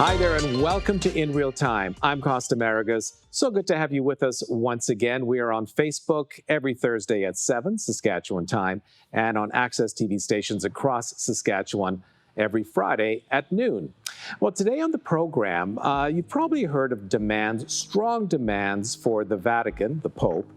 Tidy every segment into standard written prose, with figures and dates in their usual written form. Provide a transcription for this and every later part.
Hi there and welcome to In Real Time. I'm Costa Maragos. So good to have you with us once again. We are on Facebook every Thursday at 7 Saskatchewan time and on Access TV stations across Saskatchewan every Friday at noon. Well, today on the program, you've probably heard of strong demands for the Vatican, the Pope,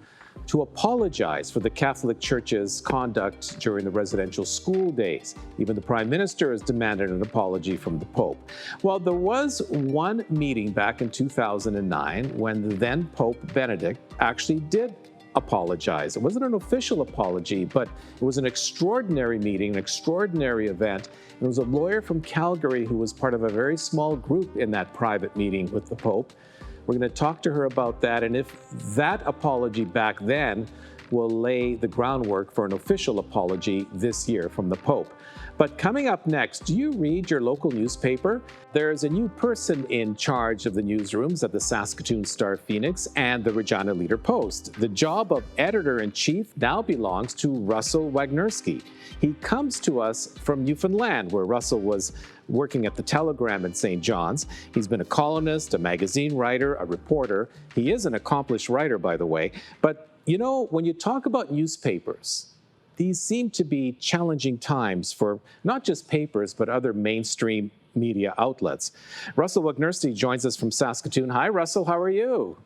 to apologize for the Catholic Church's conduct during the residential school days. Even the Prime Minister has demanded an apology from the Pope. Well, there was one meeting back in 2009 when the then Pope Benedict actually did apologize. It wasn't an official apology, but it was an extraordinary meeting, an extraordinary event. It was a lawyer from Calgary who was part of a very small group in that private meeting with the Pope. We're going to talk to her about that, and if that apology back then will lay the groundwork for an official apology this year from the Pope. But coming up next, do you read your local newspaper? There's a new person in charge of the newsrooms at the Saskatoon StarPhoenix and the Regina Leader-Post. The job of editor-in-chief now belongs to Russell Wangersky. He comes to us from Newfoundland, where Russell was working at the Telegram in St. John's. He's been a columnist, a magazine writer, a reporter. He is an accomplished writer, by the way. But, you know, when you talk about newspapers, these seem to be challenging times for not just papers, but other mainstream media outlets. Russell Wangersky joins us from Saskatoon. Hi, Russell. How are you?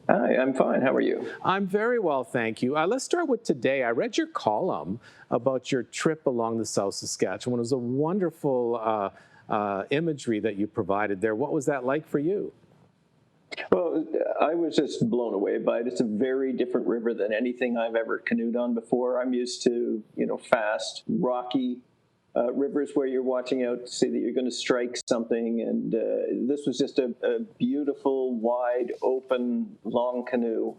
Hi, I'm fine. How are you? I'm very well, thank you. Let's start with today. I read your column about your trip along the South Saskatchewan. It was a wonderful imagery that you provided there. What was that like for you? Well, I was just blown away by it. It's a very different river than anything I've ever canoed on before. I'm used to, fast, rocky rivers where you're watching out to see that you're going to strike something. And this was just a beautiful, wide, open, long canoe.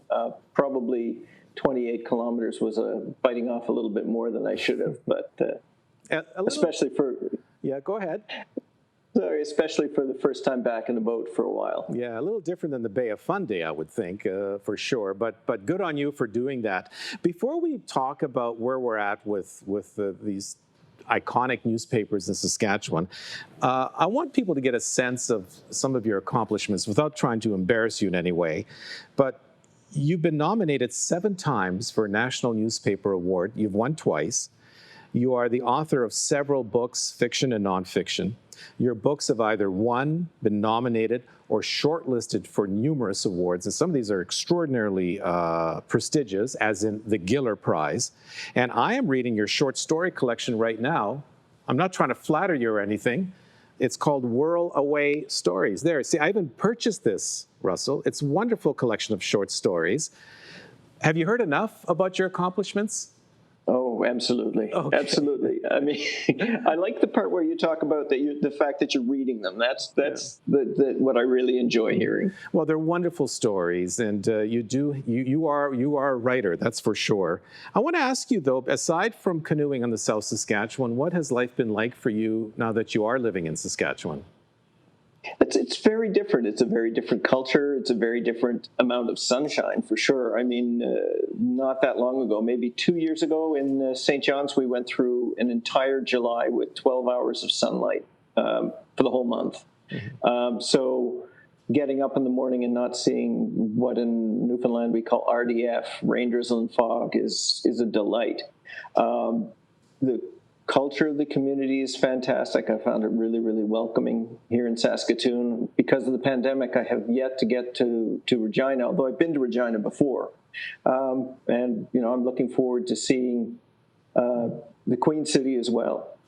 Probably 28 kilometers was biting off a little bit more than I should have, but especially for... Yeah, go ahead. Sorry, especially for the first time back in the boat for a while. Yeah, a little different than the Bay of Fundy, I would think, for sure. But good on you for doing that. Before we talk about where we're at with these iconic newspapers in Saskatchewan, I want people to get a sense of some of your accomplishments without trying to embarrass you in any way. But you've been nominated 7 times for a National Newspaper Award. You've won twice. You are the author of several books, fiction and nonfiction. Your books have either won, been nominated, or shortlisted for numerous awards. And some of these are extraordinarily prestigious, as in the Giller Prize. And I am reading your short story collection right now. I'm not trying to flatter you or anything. It's called Whirl Away Stories. There, see, I even purchased this, Russell. It's a wonderful collection of short stories. Have you heard enough about your accomplishments? Oh, absolutely. Okay. Absolutely. I mean, I like the part where you talk about the fact that you're reading them. That's what I really enjoy hearing. Well, they're wonderful stories, and you are a writer, that's for sure. I want to ask you, though, aside from canoeing on the South Saskatchewan, what has life been like for you now that you are living in Saskatchewan? It's very different. It's a very different culture. It's a very different amount of sunshine, for sure. I mean, not that long ago, maybe 2 years ago in St. John's, we went through an entire July with 12 hours of sunlight for the whole month. Mm-hmm. So getting up in the morning and not seeing what in Newfoundland we call RDF, rain, drizzle, and fog, is a delight. The culture of the community is fantastic. I found it really, really welcoming here in Saskatoon. Because of the pandemic, I have yet to get to Regina, although I've been to Regina before. And, I'm looking forward to seeing the Queen City as well.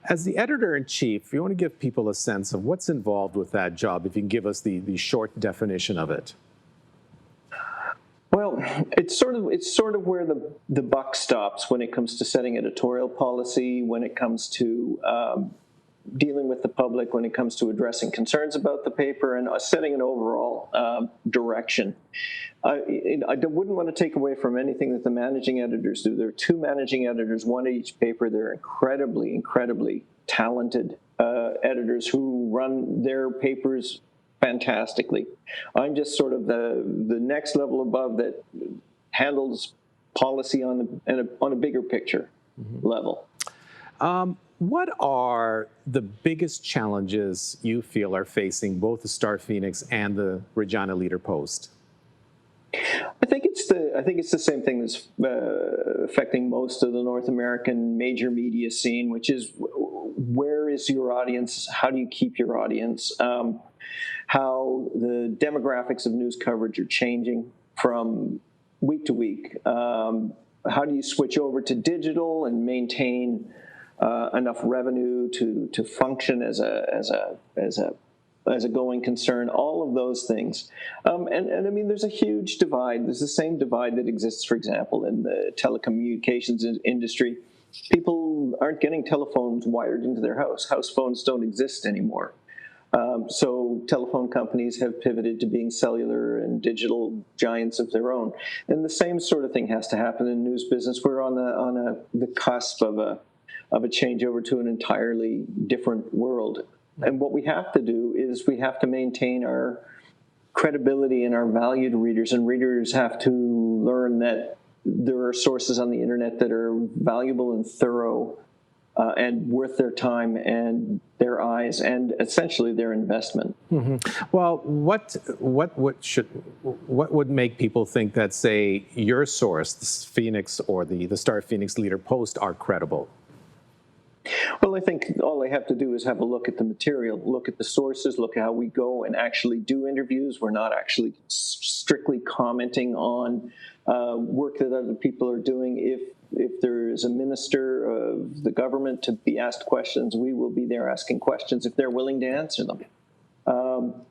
As the editor-in-chief, if you want to give people a sense of what's involved with that job, if you can give us the short definition of it. Well, it's sort of where the buck stops when it comes to setting editorial policy, when it comes to dealing with the public, when it comes to addressing concerns about the paper, and setting an overall direction. I wouldn't want to take away from anything that the managing editors do. There are 2 managing editors, one at each paper. They're incredibly, incredibly talented editors who run their papers fantastically. I'm just sort of the next level above that handles policy on a bigger picture level. What are the biggest challenges you feel are facing both the StarPhoenix and the Regina Leader Post? I think it's the same thing that's affecting most of the North American major media scene, which is where is your audience? How do you keep your audience? How the demographics of news coverage are changing from week to week. How do you switch over to digital and maintain enough revenue to function as a going concern, all of those things. And I mean, there's a huge divide. There's the same divide that exists, for example, in the telecommunications industry. People aren't getting telephones wired into their house. House phones don't exist anymore. So telephone companies have pivoted to being cellular and digital giants of their own. And the same sort of thing has to happen in news business. We're on the cusp of a changeover to an entirely different world. And what we have to do is we have to maintain our credibility and our value to readers, and readers have to learn that there are sources on the internet that are valuable and thorough and worth their time and their eyes and essentially their investment. Mm-hmm. Well, what would make people think that, say, your source, the Phoenix or the StarPhoenix Leader Post, are credible? Well, I think all they have to do is have a look at the material, look at the sources, look at how we go and actually do interviews. We're not actually strictly commenting on work that other people are doing. If there is a minister of the government to be asked questions, we will be there asking questions if they're willing to answer them.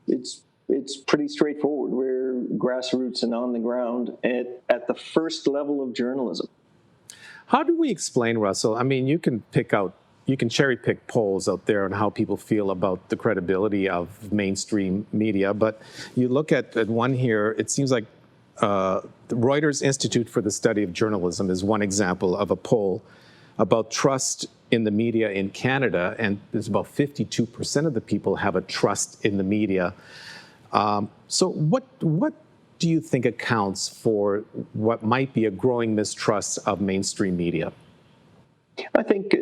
It's pretty straightforward. We're grassroots and on the ground at the first level of journalism. How do we explain, Russell? I mean, you can cherry pick polls out there on how people feel about the credibility of mainstream media, but you look at one here, it seems like the Reuters Institute for the Study of Journalism is one example of a poll about trust in the media in Canada, and there's about 52% of the people have a trust in the media. So what do you think accounts for what might be a growing mistrust of mainstream media? I think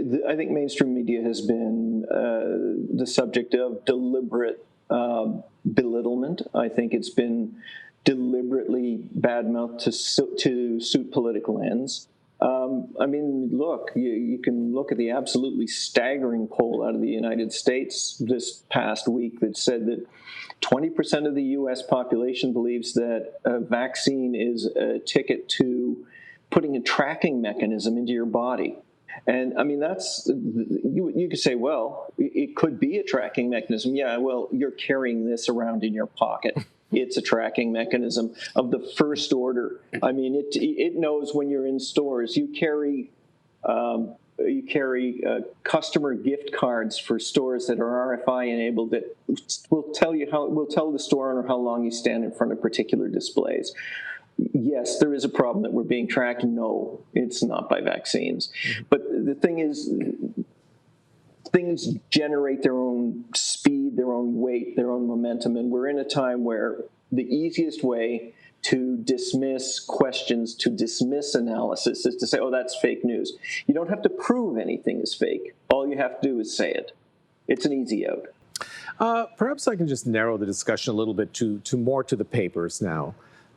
mainstream media has been the subject of deliberate belittlement. I think it's been deliberately badmouthed to suit political ends. I mean, look, you can look at the absolutely staggering poll out of the United States this past week that said that 20% of the U.S. population believes that a vaccine is a ticket to putting a tracking mechanism into your body. And I mean, you could say, well, it could be a tracking mechanism. Yeah, well, you're carrying this around in your pocket. It's a tracking mechanism of the first order. I mean, it knows when you're in stores. You carry customer gift cards for stores that are RFI enabled that will tell the store owner how long you stand in front of particular displays. Yes, there is a problem that we're being tracked. No, it's not by vaccines. Mm-hmm. But the thing is, things generate their own speed, their own weight, their own momentum. And we're in a time where the easiest way to dismiss questions, to dismiss analysis, is to say, oh, that's fake news. You don't have to prove anything is fake. All you have to do is say it. It's an easy out. Perhaps I can just narrow the discussion a little bit to more to the papers now.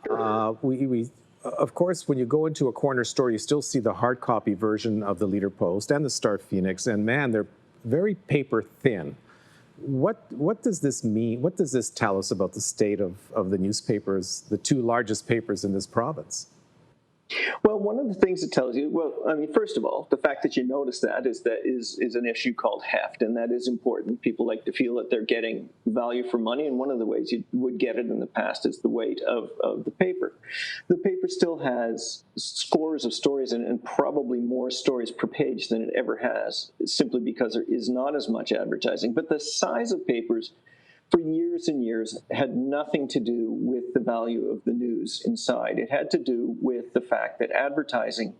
Of course, when you go into a corner store, you still see the hard copy version of the Leader Post and the StarPhoenix, and man, they're very paper thin. What does this mean? What does this tell us about the state of the newspapers, the two largest papers in this province? Well, one of the things it tells you, well, I mean, first of all, the fact that you notice that is an issue called heft, and that is important. People like to feel that they're getting value for money, and one of the ways you would get it in the past is the weight of the paper. The paper still has scores of stories and probably more stories per page than it ever has, simply because there is not as much advertising. But the size of papers for years and years had nothing to do with the value of the news inside. It had to do with the fact that advertising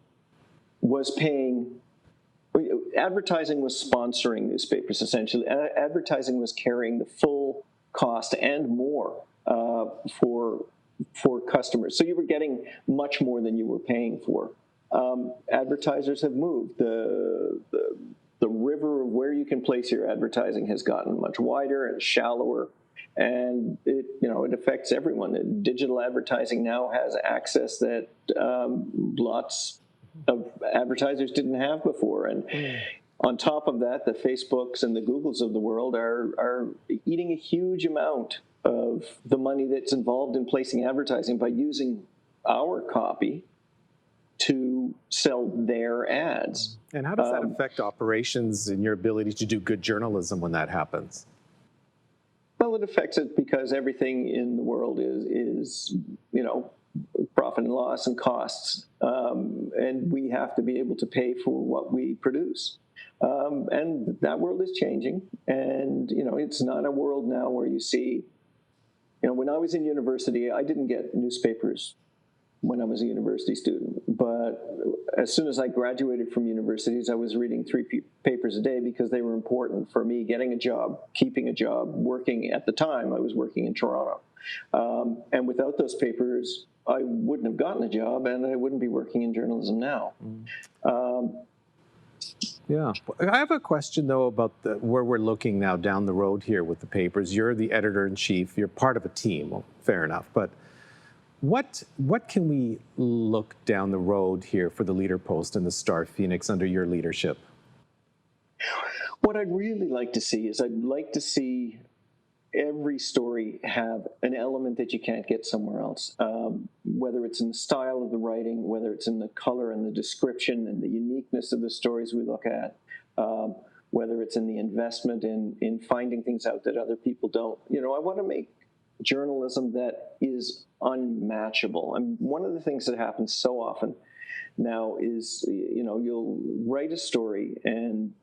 was sponsoring newspapers, essentially. Advertising was carrying the full cost and more for customers. So you were getting much more than you were paying for. Advertisers have moved. The the river of where you can place your advertising has gotten much wider and shallower, and it affects everyone. Digital advertising now has access that lots of advertisers didn't have before, and on top of that, the Facebooks and the Googles of the world are eating a huge amount of the money that's involved in placing advertising by using our copy to sell their ads. And how does that affect operations and your ability to do good journalism when that happens? Well, it affects it because everything in the world is profit and loss and costs, and we have to be able to pay for what we produce. And that world is changing, and it's not a world now where you see. When I was in university, I didn't get newspapers when I was a university student. But as soon as I graduated from universities, I was reading 3 papers a day because they were important for me getting a job, keeping a job, working. At the time, I was working in Toronto. And without those papers, I wouldn't have gotten a job, and I wouldn't be working in journalism now. Yeah. I have a question, though, about where we're looking now down the road here with the papers. You're the editor-in-chief. You're part of a team. Well, fair enough. But what can we look down the road here for the Leader Post and the StarPhoenix under your leadership? What I'd really like to see is I'd like to see every story have an element that you can't get somewhere else, whether it's in the style of the writing, whether it's in the color and the description and the uniqueness of the stories we look at, whether it's in the investment in finding things out that other people don't. I want to make journalism that is unmatchable. And one of the things that happens so often now is, you'll write a story, and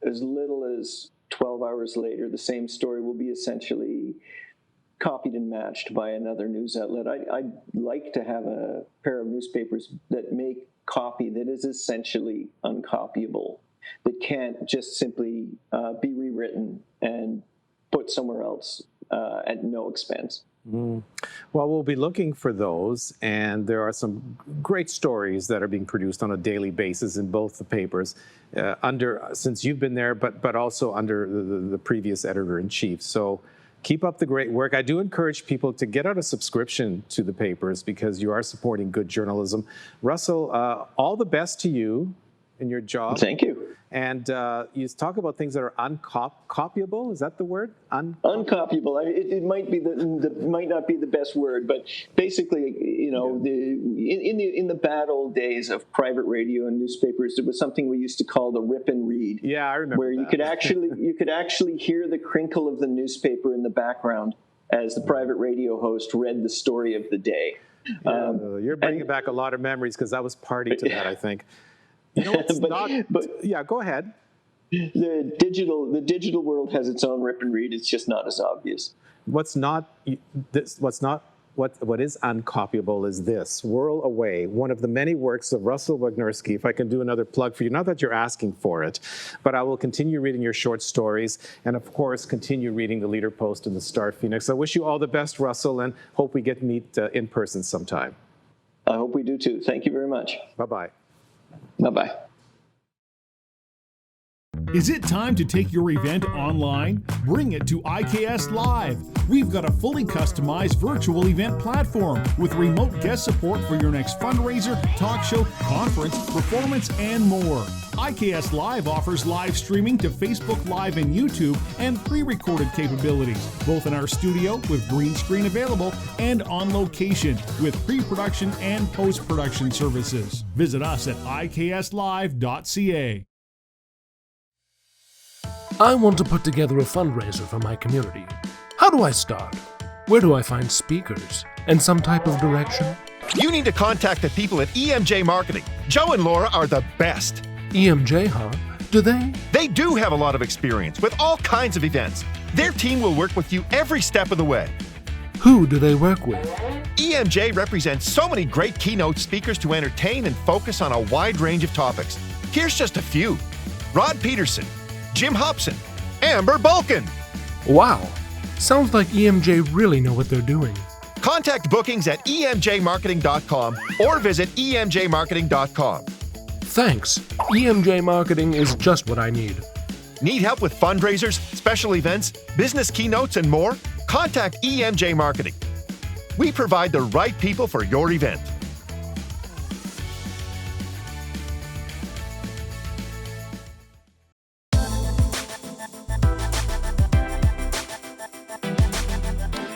as little as 12 hours later, the same story will be essentially copied and matched by another news outlet. I'd like to have a pair of newspapers that make copy that is essentially uncopyable, that can't just simply be rewritten and put somewhere else at no expense. Well, we'll be looking for those, and there are some great stories that are being produced on a daily basis in both the papers, since you've been there, but also under the previous editor-in-chief. So keep up the great work. I do encourage people to get out a subscription to the papers because you are supporting good journalism. Russell, all the best to you in your job. Thank you. And you talk about things that are uncopyable. Is that the word? Uncopyable. It might be might not be the best word, but basically, in the bad old days of private radio and newspapers, there was something we used to call the rip and read. Yeah, I remember. Where you could actually hear the crinkle of the newspaper in the background as the private radio host read the story of the day. You're bringing back a lot of memories because I was party to that, I think. Yeah, go ahead. The digital world has its own rip and read. It's just not as obvious. What is uncopyable is this: Whirl Away, one of the many works of Russell Wangersky. If I can do another plug for you, not that you're asking for it, but I will continue reading your short stories, and of course, continue reading the Leader Post and the StarPhoenix. I wish you all the best, Russell, and hope we get to meet in person sometime. I hope we do too. Thank you very much. Bye-bye. Bye-bye. Is it time to take your event online? Bring it to IKS Live. We've got a fully customized virtual event platform with remote guest support for your next fundraiser, talk show, conference, performance, and more. IKS Live offers live streaming to Facebook Live and YouTube and pre-recorded capabilities, both in our studio with green screen available and on location with pre-production and post-production services. Visit us at ikslive.ca. I want to put together a fundraiser for my community. How do I start? Where do I find speakers? And some type of direction? You need to contact the people at EMJ Marketing. Joe and Laura are the best. EMJ, huh? Do they? They do have a lot of experience with all kinds of events. Their team will work with you every step of the way. Who do they work with? EMJ represents so many great keynote speakers to entertain and focus on a wide range of topics. Here's just a few: Rod Peterson, Jim Hobson, Amber Bulkin. Wow. Sounds like EMJ really know what they're doing. Contact bookings at emjmarketing.com or visit emjmarketing.com. Thanks. EMJ marketing is just what I need. Need help with fundraisers, special events, business keynotes, and more? Contact EMJ Marketing. We provide the right people for your event.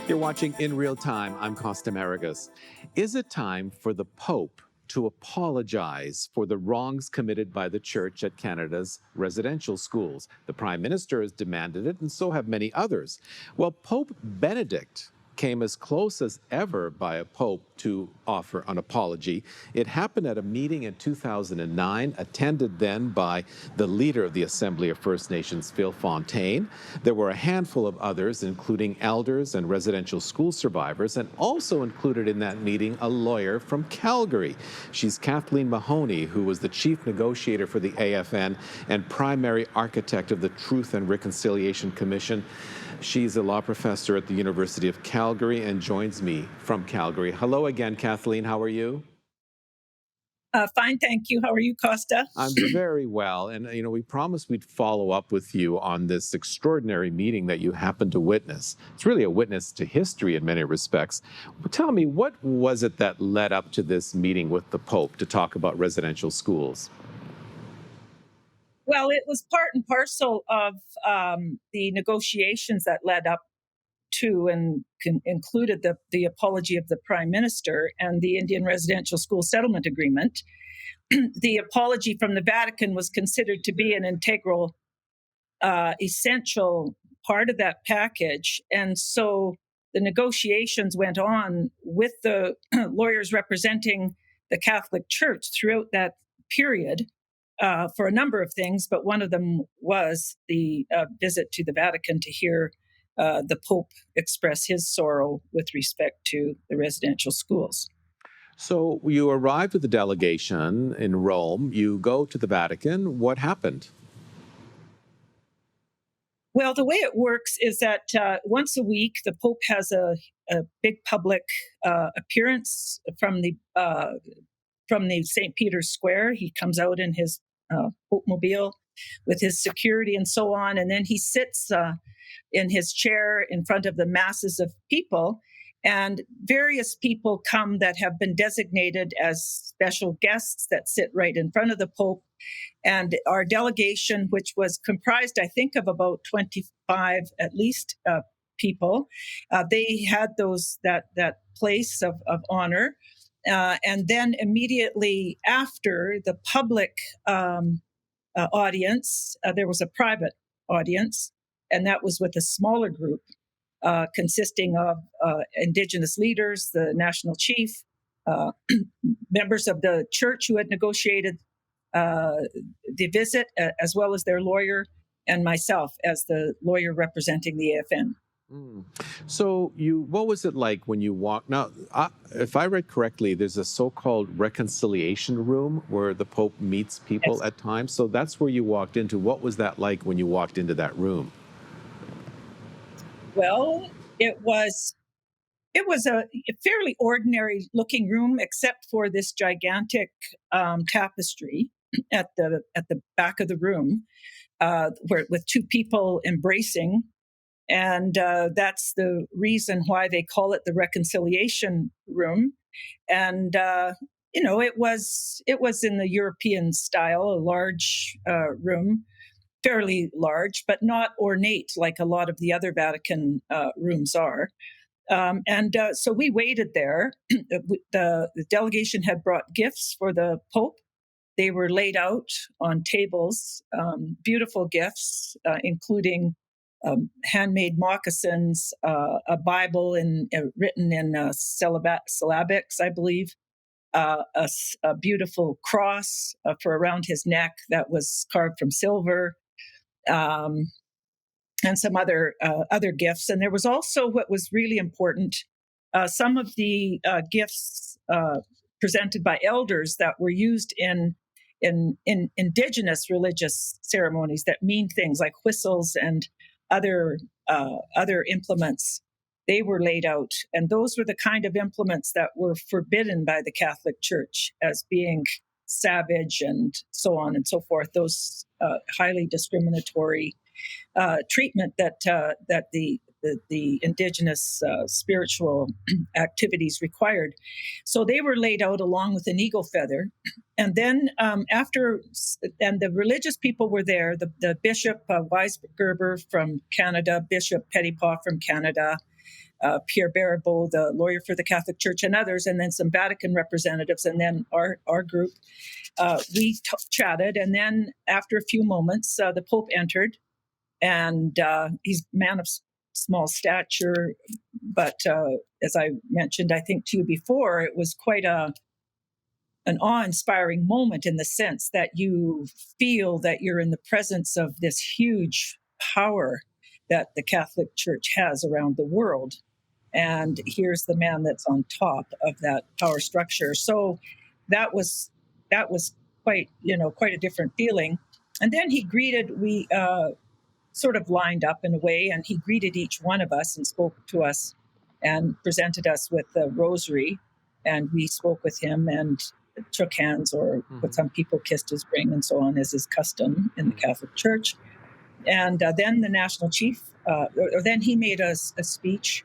You're watching In Real Time. I'm Costa Maragos. Is it time for the Pope to apologize for the wrongs committed by the Church at Canada's residential schools? The Prime Minister has demanded it, and so have many others. Well, Pope Benedict came as close as ever by a pope to offer an apology. It happened at a meeting in 2009, attended then by the leader of the Assembly of First Nations, Phil Fontaine. There were a handful of others, including elders and residential school survivors, and also included in that meeting a lawyer from Calgary. She's Kathleen Mahoney, who was the chief negotiator for the AFN and primary architect of the Truth and Reconciliation Commission. She's a law professor at the University of Calgary and joins me from Calgary. Hello again, Kathleen. How are you? Fine, thank you. How are you, Costa? I'm very well. And, we promised we'd follow up with you on this extraordinary meeting that you happened to witness. It's really a witness to history in many respects. But tell me, what was it that led up to this meeting with the Pope to talk about residential schools? Well, it was part and parcel of the negotiations that led up to and included the apology of the Prime Minister and the Indian Residential School Settlement Agreement. The apology from the Vatican was considered to be an integral, essential part of that package. And so the negotiations went on with the lawyers representing the Catholic Church throughout that period. For a number of things, but one of them was the visit to the Vatican to hear the Pope express his sorrow with respect to the residential schools. So you arrived with the delegation in Rome. You go to the Vatican. What happened? Well, the way it works is that once a week, the Pope has a big public appearance from the St. Peter's Square. He comes out in his Pope-mobile with his security and so on, and then he sits in his chair in front of the masses of people, and various people come that have been designated as special guests that sit right in front of the Pope. And our delegation, which was comprised, I think, of about 25 at least people, they had that place of honor. And then immediately after the public audience, there was a private audience, and that was with a smaller group consisting of Indigenous leaders, the national chief, members of the church who had negotiated the visit, as well as their lawyer, and myself as the lawyer representing the AFN. So what was it like when you walked? Now, if I read correctly, there's a so-called reconciliation room where the Pope meets people at times. So that's where you walked into. What was that like when you walked into that room? Well, it was a fairly ordinary looking room, except for this gigantic tapestry at the back of the room, with two people embracing. And that's the reason why they call it the reconciliation room. And it was in the European style, a large room, fairly large, but not ornate like a lot of the other Vatican rooms are. So we waited there. The delegation had brought gifts for the Pope. They were laid out on tables, beautiful gifts, including handmade moccasins, a Bible written in syllabics, I believe, a beautiful cross for around his neck that was carved from silver, and some other gifts. And there was also what was really important, some of the gifts presented by elders that were used in Indigenous religious ceremonies that mean things like whistles and other implements. They were laid out, and those were the kind of implements that were forbidden by the Catholic Church as being savage and so on and so forth, those highly discriminatory treatment that the Indigenous spiritual activities required. So they were laid out along with an eagle feather. And then and the religious people were there, the Bishop Weisgerber from Canada, Bishop Petitpas from Canada, Pierre Barabeau, the lawyer for the Catholic Church, and others, and then some Vatican representatives, and then our group. We chatted, and then after a few moments, the Pope entered, and he's a man of small stature, but as I mentioned, I think to you before, it was quite an awe-inspiring moment in the sense that you feel that you're in the presence of this huge power that the Catholic Church has around the world. And here's the man that's on top of that power structure. So that was quite a different feeling. And then he greeted, we sort of lined up in a way, and he greeted each one of us and spoke to us and presented us with the rosary. And we spoke with him and shook hands, or with some people kissed his ring and so on, as is custom in the Catholic Church. And then the national chief, then he made a speech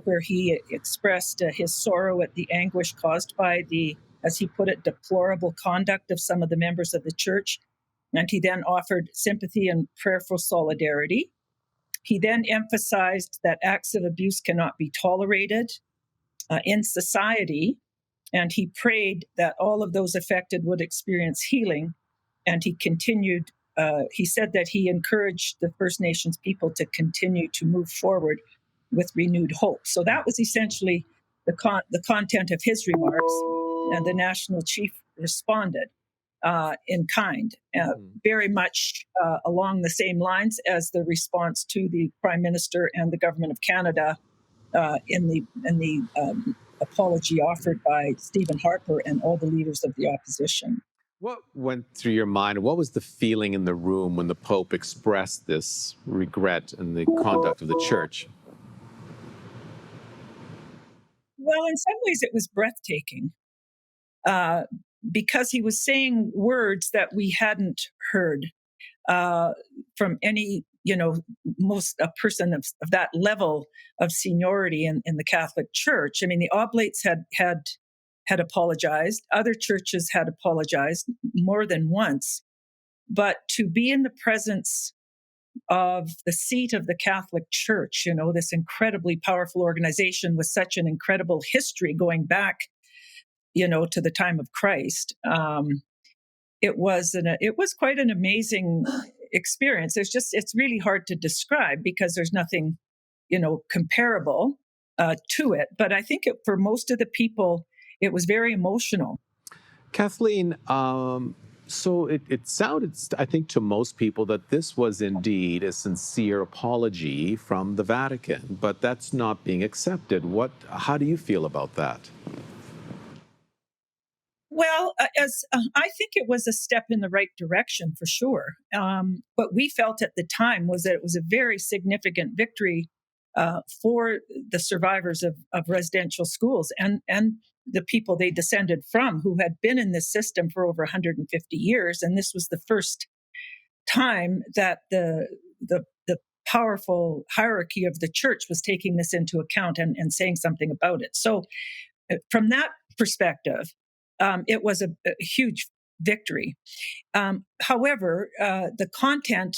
where he expressed his sorrow at the anguish caused by the, as he put it, deplorable conduct of some of the members of the church. And he then offered sympathy and prayerful solidarity. He then emphasized that acts of abuse cannot be tolerated in society. And he prayed that all of those affected would experience healing. And he continued, he said that he encouraged the First Nations people to continue to move forward with renewed hope. So that was essentially the content of his remarks. And the national chief responded in kind, very much along the same lines as the response to the Prime Minister and the Government of Canada in the apology offered by Stephen Harper and all the leaders of the opposition. What went through your mind? What was the feeling in the room when the Pope expressed this regret in the conduct of the Church? Well, in some ways it was breathtaking because he was saying words that we hadn't heard from any, a person of that level of seniority in the Catholic Church. I mean, the Oblates had apologized. Other churches had apologized more than once. But to be in the presence of the seat of the Catholic Church, this incredibly powerful organization with such an incredible history going back, to the time of Christ, it was quite an amazing experience. It's really hard to describe because there's nothing, comparable to it. But I think for most of the people, it was very emotional. Kathleen, so it sounded, I think, to most people that this was indeed a sincere apology from the Vatican, but that's not being accepted. How do you feel about that? Well, I think it was a step in the right direction for sure. What we felt at the time was that it was a very significant victory for the survivors of residential schools and the people they descended from, who had been in this system for over 150 years. And this was the first time that the powerful hierarchy of the church was taking this into account and saying something about it. So from that perspective, it was a huge victory. However, the content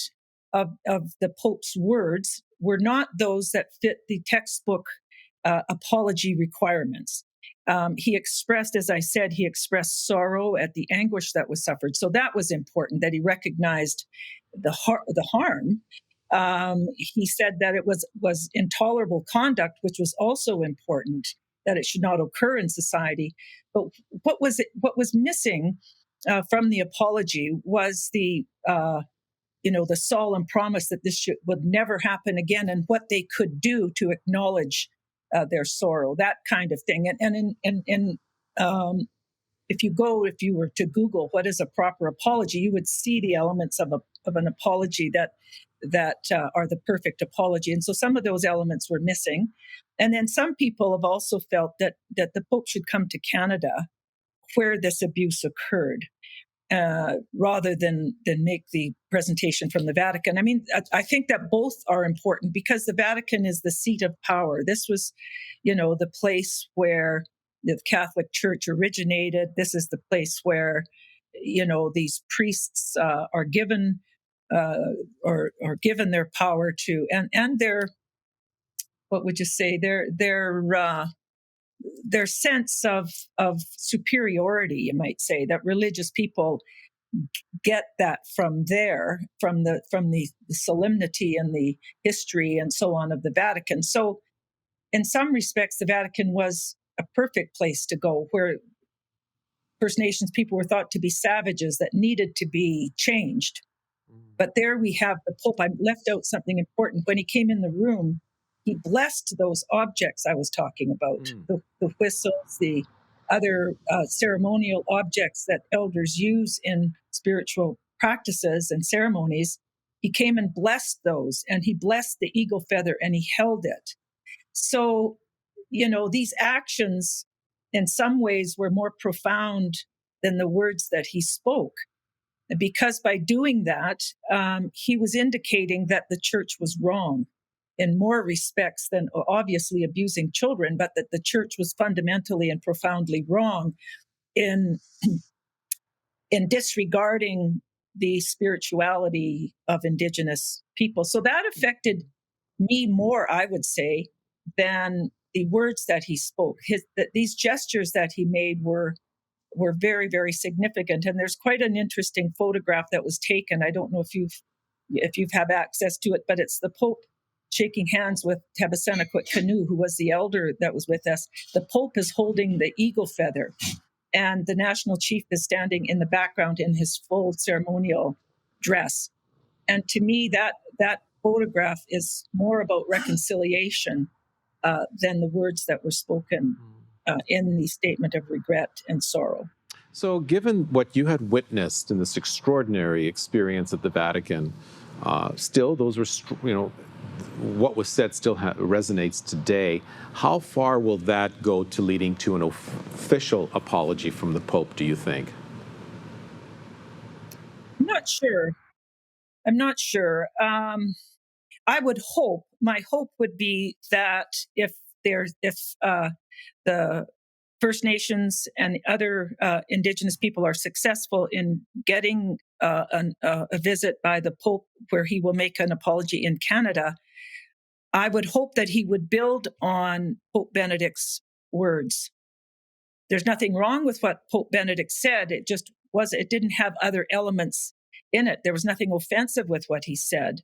of the Pope's words were not those that fit the textbook apology requirements. He expressed, as I said, sorrow at the anguish that was suffered. So that was important, that he recognized the harm. He said that it was intolerable conduct, which was also important, that it should not occur in society. But what was missing from the apology was the solemn promise that this would never happen again, and what they could do to acknowledge their sorrow, that kind of thing. And if you were to Google what is a proper apology, you would see the elements of an apology that are the perfect apology. And so some of those elements were missing. And then some people have also felt that the Pope should come to Canada where this abuse occurred, rather than make the presentation from the Vatican. I mean, I think that both are important because the Vatican is the seat of power. This was, the place where the Catholic Church originated. This is the place where, these priests are given or given their power to, and their, what would you say, their sense of superiority, you might say, that religious people get that from the solemnity and the history and so on of the Vatican. So in some respects, the Vatican was a perfect place to go, where First Nations people were thought to be savages that needed to be changed. But there we have the Pope. I left out something important. When he came in the room, he blessed those objects I was talking about, the whistles, the other ceremonial objects that elders use in spiritual practices and ceremonies. He came and blessed those, and he blessed the eagle feather, and he held it. So, these actions in some ways were more profound than the words that he spoke, because by doing that, he was indicating that the church was wrong in more respects than obviously abusing children, but that the church was fundamentally and profoundly wrong in disregarding the spirituality of Indigenous people. So that affected me more, I would say, than the words that he spoke. These gestures that he made were very, very significant. And there's quite an interesting photograph that was taken. I don't know if you've had access to it, but it's the Pope shaking hands with Tabasenaquit Canoe, who was the elder that was with us. The Pope is holding the eagle feather, and the national chief is standing in the background in his full ceremonial dress. And to me, that photograph is more about reconciliation than the words that were spoken in the statement of regret and sorrow. So given what you had witnessed in this extraordinary experience at the Vatican, still those were, what was said still resonates today. How far will that go to leading to an official apology from the Pope, do you think? I'm not sure. I would hope, my hope would be that if the First Nations and other Indigenous people are successful in getting a visit by the Pope where he will make an apology in Canada, I would hope that he would build on Pope Benedict's words. There's nothing wrong with what Pope Benedict said. It didn't have other elements in it. There was nothing offensive with what he said.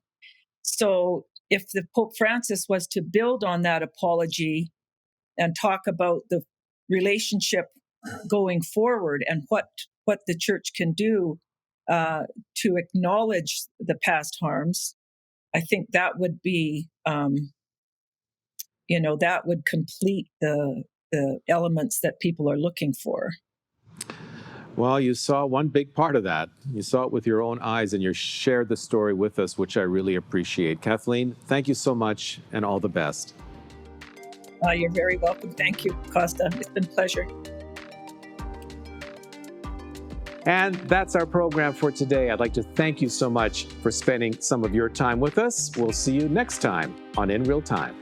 So if the Pope Francis was to build on that apology and talk about the relationship going forward and what the church can do to acknowledge the past harms, I think that would be, that would complete the elements that people are looking for. Well, you saw one big part of that. You saw it with your own eyes, and you shared the story with us, which I really appreciate. Kathleen, thank you so much, and all the best. You're very welcome. Thank you, Costa. It's been a pleasure. And that's our program for today. I'd like to thank you so much for spending some of your time with us. We'll see you next time on In Real Time.